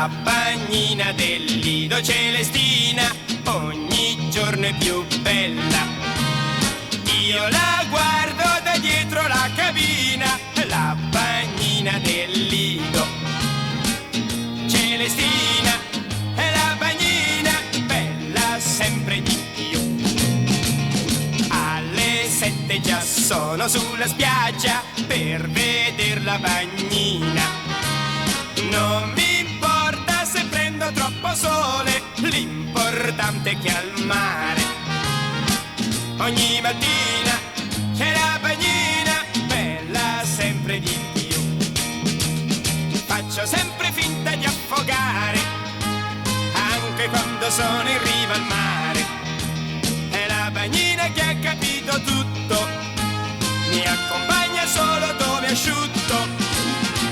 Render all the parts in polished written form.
La bagnina del Lido Celestina ogni giorno è più bella. Io la guardo da dietro la cabina, la bagnina del Lido Celestina è la bagnina bella sempre di più. Alle 7 già sono sulla spiaggia per veder la bagnina. Non mi importa se prendo troppo sole, l'importante è che al mare ogni mattina c'è la bagnina bella sempre di più. Faccio sempre finta di affogare anche quando sono in riva al mare. È la bagnina che ha capito tutto, mi accompagna solo dove è asciutto.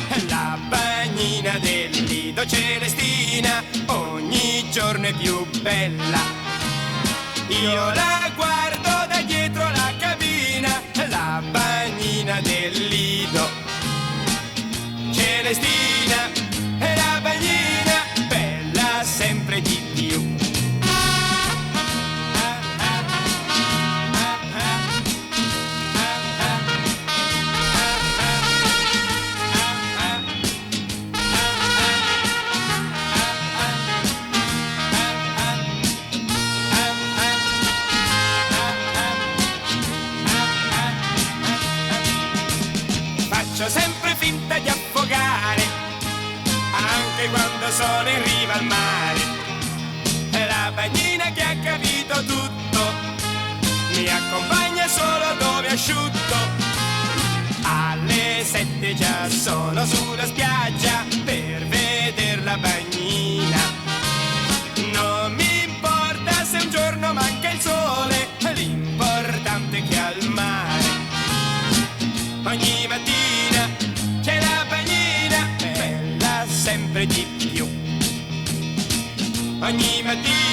È la bagnina del Lido Celestina ogni giorno è più bella. Io la guardo da dietro la cabina, la bagnina del Lido Celestina è la bagnina bella sempre di più. Faccio sempre finta di affogare anche quando sono in riva al mare. È la bagnina che ha capito tutto, mi accompagna solo dove è asciutto. Alle 7 già sono sulla spiaggia per veder la bagnina. Non mi importa se un giorno manca il sole, l'importante è che al mare ogni mattina c'è la bagnina bella sempre di più. Ogni mattina